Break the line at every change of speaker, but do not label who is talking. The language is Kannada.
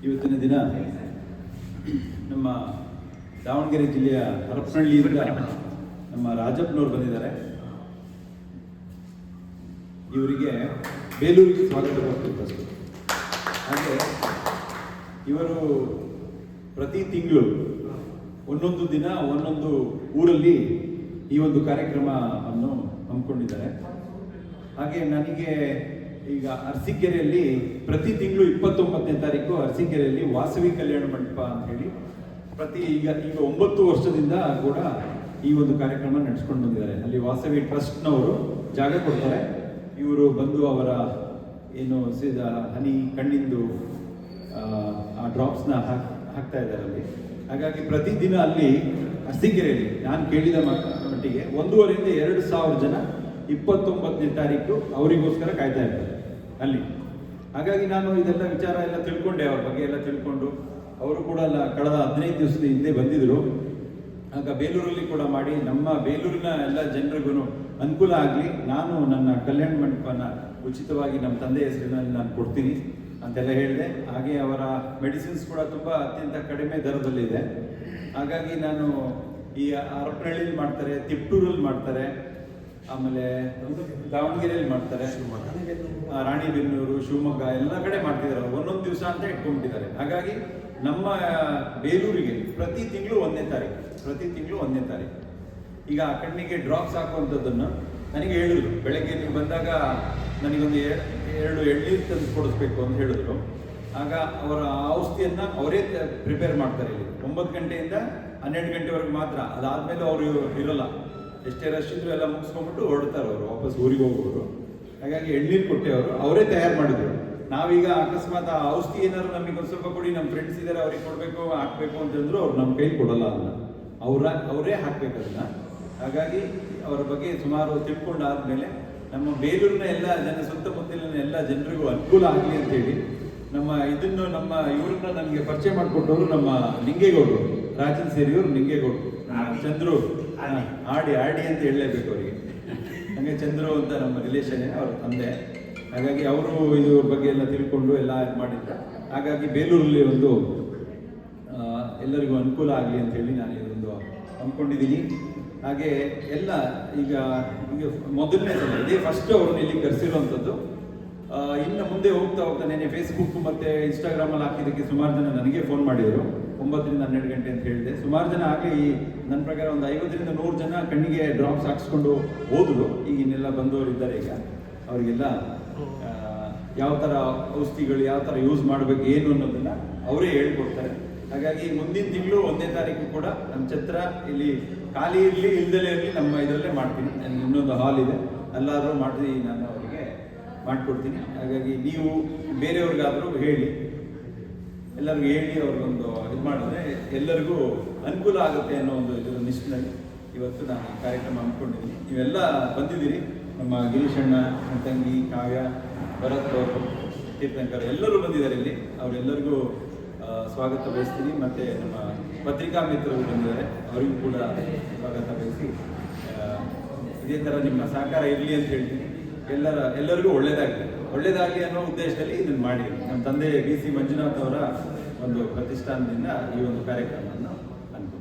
ಇವತ್ತಿನ ದಿನ ನಮ್ಮ ದಾವಣಗೆರೆ ಜಿಲ್ಲೆಯ ಹರಪನಹಳ್ಳಿಯಿಂದ ನಮ್ಮ ರಾಜಪ್ಪನವರು ಬಂದಿದ್ದಾರೆ. ಇವರಿಗೆ ಬೇಲೂರಿಗೆ ಸ್ವಾಗತ ಕೊಡ್ತಿತ್ತು. ಹಾಗೆ ಇವರು ಪ್ರತಿ ತಿಂಗಳು ಒಂದೊಂದು ದಿನ ಒಂದೊಂದು ಊರಲ್ಲಿ ಈ ಒಂದು ಕಾರ್ಯಕ್ರಮವನ್ನು ಹಮ್ಮಿಕೊಂಡಿದ್ದಾರೆ. ಹಾಗೆ ನನಗೆ ಈಗ ಅರಸೀಕೆರೆಯಲ್ಲಿ ಪ್ರತಿ ತಿಂಗಳು 29ನೇ ತಾರೀಕು ಅರಸೀಕೆರೆಯಲ್ಲಿ ವಾಸವಿ ಕಲ್ಯಾಣ ಮಂಟಪ ಅಂತ ಹೇಳಿ ಈಗ 9 ವರ್ಷದಿಂದ ಕೂಡ ಈ ಒಂದು ಕಾರ್ಯಕ್ರಮ ನಡೆಸ್ಕೊಂಡು ಬಂದಿದ್ದಾರೆ. ಅಲ್ಲಿ ವಾಸವಿ ಟ್ರಸ್ಟ್ನವರು ಜಾಗ ಕೊಡ್ತಾರೆ. ಇವರು ಬಂದು ಅವರ ಏನು ಸೀದಾ ಹನಿ ಕಣ್ಣಿಂದು ಆ ಡ್ರಾಪ್ಸ್ನ ಹಾಕ್ತಾ ಇದ್ದಾರೆ ಅಲ್ಲಿ. ಹಾಗಾಗಿ ಪ್ರತಿದಿನ ಅಲ್ಲಿ ಅರಸೀಕೆರೆಯಲ್ಲಿ ನಾನು ಕೇಳಿದ ಮಟ್ಟಿಗೆ 1,500 ಇಂದ 2,000 ಜನ 29ನೇ ತಾರೀಕು ಅವರಿಗೋಸ್ಕರ ಕಾಯ್ತಾ ಇರ್ತಾರೆ ಅಲ್ಲಿ. ಹಾಗಾಗಿ ನಾನು ಇದೆಲ್ಲ ವಿಚಾರ ಎಲ್ಲ ತಿಳ್ಕೊಂಡೆ, ಅವ್ರ ಬಗ್ಗೆ ಎಲ್ಲ ತಿಳ್ಕೊಂಡು ಅವರು ಕೂಡ ಕಳೆದ 15 ದಿವಸದ ಹಿಂದೆ ಬಂದಿದ್ರು. ಆಗ ಬೇಲೂರಲ್ಲಿ ಕೂಡ ಮಾಡಿ ನಮ್ಮ ಬೇಲೂರಿನ ಎಲ್ಲ ಜನರಿಗೂ ಅನುಕೂಲ ಆಗಲಿ, ನಾನು ನನ್ನ ಕಲ್ಯಾಣ ಮಂಟಪನ ಉಚಿತವಾಗಿ ನಮ್ಮ ತಂದೆ ಹೆಸರಿನಲ್ಲಿ ನಾನು ಕೊಡ್ತೀನಿ ಅಂತೆಲ್ಲ ಹೇಳಿದೆ. ಹಾಗೆ ಅವರ ಮೆಡಿಸಿನ್ಸ್ ಕೂಡ ತುಂಬ ಅತ್ಯಂತ ಕಡಿಮೆ ದರದಲ್ಲಿದೆ. ಹಾಗಾಗಿ ನಾನು ಈ ಹರಪನಹಳ್ಳಿಯಲ್ಲಿ ಮಾಡ್ತಾರೆ, ತಿಪ್ಟೂರಲ್ಲಿ ಮಾಡ್ತಾರೆ, ಆಮೇಲೆ ದಾವಣಗೆರೆಯಲ್ಲಿ ಮಾಡ್ತಾರೆ, ರಾಣಿಬೆನ್ನೂರು, ಶಿವಮೊಗ್ಗ ಎಲ್ಲ ಕಡೆ ಮಾಡ್ತಿದ್ದಾರೆ. ಒಂದೊಂದು ದಿವಸ ಅಂತ ಇಟ್ಕೊಂಡ್ಬಿಟ್ಟಿದ್ದಾರೆ. ಹಾಗಾಗಿ ನಮ್ಮ ಬೇಲೂರಿಗೆ ಪ್ರತಿ ತಿಂಗಳು 1ನೇ ತಾರೀಕು ಈಗ ಕಣ್ಣಿಗೆ ಡ್ರಾಪ್ಸ್ ಹಾಕುವಂಥದ್ದನ್ನು ನನಗೆ ಹೇಳಿದ್ರು. ಬೆಳಗ್ಗೆ ನೀವು ಬಂದಾಗ ನನಗೊಂದು 2 ಎಳ್ನೀರು ತಂದು ಕೊಡಿಸ್ಬೇಕು ಅಂತ ಹೇಳಿದ್ರು. ಆಗ ಅವರ ಔಷಧಿಯನ್ನು ಅವರೇ ಪ್ರಿಪೇರ್ ಮಾಡ್ತಾರೆ. ಇಲ್ಲಿ 9 ಗಂಟೆಯಿಂದ 12 ಗಂಟೆವರೆಗೆ ಮಾತ್ರ. ಅದಾದಮೇಲೆ ಅವರು ಇರೋಲ್ಲ. ಎಷ್ಟೇ ರಶ್ ಇದ್ರು ಎಲ್ಲ ಮುಗಿಸ್ಕೊಂಡ್ಬಿಟ್ಟು ಹೊರಡ್ತಾರೆ ಅವರು, ವಾಪಸ್ ಊರಿಗೆ ಹೋಗೋರು. ಹಾಗಾಗಿ ಎಳ್ನೀರು ಕೊಟ್ಟೆ ಅವರೇ ತಯಾರು ಮಾಡಿದ್ರು. ನಾವೀಗ ಅಕಸ್ಮಾತ್ ಆ ಔಷಧಿ ಏನಾದ್ರು ನಮಗೆ ಒಂದು ಸ್ವಲ್ಪ ಕೊಡಿ, ನಮ್ಮ ಫ್ರೆಂಡ್ಸ್ ಇದ್ದಾರೆ ಅವ್ರಿಗೆ ಕೊಡಬೇಕು ಹಾಕಬೇಕು ಅಂತಂದ್ರು ಅವ್ರು ನಮ್ಮ ಕೈಲಿ ಕೊಡಲ್ಲ. ಅದನ್ನ ಅವರೇ ಹಾಕ್ಬೇಕು ಅದನ್ನ. ಹಾಗಾಗಿ ಅವರ ಬಗ್ಗೆ ಸುಮಾರು ತಿಳ್ಕೊಂಡಾದ್ಮೇಲೆ ನಮ್ಮ ಬೇಲೂರಿನ ಎಲ್ಲ ಸುತ್ತಮುತ್ತಲಿನ ಎಲ್ಲ ಜನರಿಗೂ ಅನುಕೂಲ ಆಗಲಿ ಅಂತೇಳಿ ನಮ್ಮ ಇವ್ರನ್ನ ನನಗೆ ಪರಿಚಯ ಮಾಡಿಕೊಟ್ಟವರು ನಮ್ಮ ನಿಂಗೇಗೌಡರು, ರಾಜನ್ ಸೇರಿಯವರು ನಿಂಗೇಗೌಡರು, ಚಂದ್ರು ಆಡಿ ಅಂತ ಹೇಳಲೇಬೇಕು ಅವರಿಗೆ. ಹಾಗೆ ಚಂದ್ರು ಅಂತ ನಮ್ಮ ರಿಲೇಷನ್ನೇ ಅವ್ರ ತಂದೆ. ಹಾಗಾಗಿ ಅವರು ಇದ್ರ ಬಗ್ಗೆ ಎಲ್ಲ ತಿಳ್ಕೊಂಡು ಎಲ್ಲ ಇದು ಮಾಡಿದ್ರು. ಹಾಗಾಗಿ ಬೇಲೂರಲ್ಲಿ ಒಂದು ಎಲ್ಲರಿಗೂ ಅನುಕೂಲ ಆಗಲಿ ಅಂತೇಳಿ ನಾನು ಇದೊಂದು ಅಂದ್ಕೊಂಡಿದ್ದೀನಿ. ಹಾಗೆ ಎಲ್ಲ ಈಗ ಮೊದಲನೇ ಸಲ ಇದೇ ಫಸ್ಟ್ ಅವ್ರನ್ನ ಇಲ್ಲಿ ಕರೆಸಿರುವಂಥದ್ದು. ಇನ್ನು ಮುಂದೆ ಹೋಗ್ತಾ ನೆನೆ ಫೇಸ್ಬುಕ್ ಮತ್ತು ಇನ್ಸ್ಟಾಗ್ರಾಮಲ್ಲಿ ಹಾಕಿದ್ದಕ್ಕೆ ಸುಮಾರು ಜನ ನನಗೆ ಫೋನ್ ಮಾಡಿದರು. 9 ರಿಂದ 12 ಗಂಟೆ ಅಂತ ಹೇಳಿದೆ. ಸುಮಾರು ಜನ ಆಗಲಿ ನನ್ನ ಪ್ರಕಾರ ಒಂದು 50 ರಿಂದ 100 ಜನ ಕಣ್ಣಿಗೆ ಡ್ರಾಪ್ಸ್ ಹಾಕ್ಸ್ಕೊಂಡು ಹೋದರು. ಈಗ ಇನ್ನೆಲ್ಲ ಬಂದವರು ಇದ್ದಾರೆ. ಈಗ ಅವರಿಗೆಲ್ಲ ಯಾವ ಥರ ಔಷಧಿಗಳು ಯಾವ ಥರ ಯೂಸ್ ಮಾಡಬೇಕು ಏನು ಅನ್ನೋದನ್ನು ಅವರೇ ಹೇಳ್ಕೊಡ್ತಾರೆ. ಹಾಗಾಗಿ ಮುಂದಿನ ತಿಂಗಳು 1ನೇ ತಾರೀಕು ಕೂಡ ನಮ್ಮ ಛತ್ರ ಇಲ್ಲಿ ಖಾಲಿ ಇರಲಿ ಇಲ್ದಲೇ ಇರಲಿ ನಮ್ಮ ಇದರಲ್ಲೇ ಮಾಡ್ತೀನಿ. ನನಗೆ ಇನ್ನೊಂದು ಹಾಲ್ ಇದೆ, ಎಲ್ಲಾದರೂ ಮಾಡಿ ನಾನು ಅವರಿಗೆ ಮಾಡಿಕೊಡ್ತೀನಿ. ಹಾಗಾಗಿ ನೀವು ಬೇರೆಯವ್ರಿಗಾದರೂ ಹೇಳಿ, ಎಲ್ಲರಿಗೂ ಹೇಳಿ ಅವ್ರಿಗೊಂದು ಇದು ಮಾಡಿದ್ರೆ ಎಲ್ಲರಿಗೂ ಅನುಕೂಲ ಆಗುತ್ತೆ ಅನ್ನೋ ಒಂದು ಇದರ ನಿಷ್ಠೆಯಲ್ಲಿ ಇವತ್ತು ನಾನು ಈ ಕಾರ್ಯಕ್ರಮ ಹಮ್ಮಿಕೊಂಡಿದ್ದೀನಿ. ನೀವೆಲ್ಲ ಬಂದಿದ್ದೀರಿ. ನಮ್ಮ ಗಿರೀಶಣ್ಣ, ನನ್ನ ತಂಗಿ ಕಾವ್ಯ, ಭರತ್ ಅವರು, ತೀರ್ಥಂಕರ್ ಎಲ್ಲರೂ ಬಂದಿದ್ದಾರೆ ಇಲ್ಲಿ. ಅವರೆಲ್ಲರಿಗೂ ಸ್ವಾಗತ ಬಯಸ್ತೀನಿ. ಮತ್ತು ನಮ್ಮ ಪತ್ರಿಕಾ ಮಿತ್ರರು ಬಂದಿದ್ದಾರೆ, ಅವರಿಗೂ ಕೂಡ ಸ್ವಾಗತ ಬಯಸಿ ಇದೇ ಥರ ನಿಮ್ಮ ಸಹಕಾರ ಇರಲಿ ಅಂತ ಹೇಳ್ತೀನಿ. ಎಲ್ಲರಿಗೂ ಒಳ್ಳೆಯದಾಗಲಿ ಅನ್ನೋ ಉದ್ದೇಶದಲ್ಲಿ ಇದನ್ನು ಮಾಡಿ ನಮ್ಮ ತಂದೆ BC ಮಂಜುನಾಥ್ ಅವರ ಒಂದು ಪ್ರತಿಷ್ಠಾನದಿಂದ ಈ ಒಂದು ಕಾರ್ಯಕ್ರಮವನ್ನು ಅನ್ಕೊಂಡು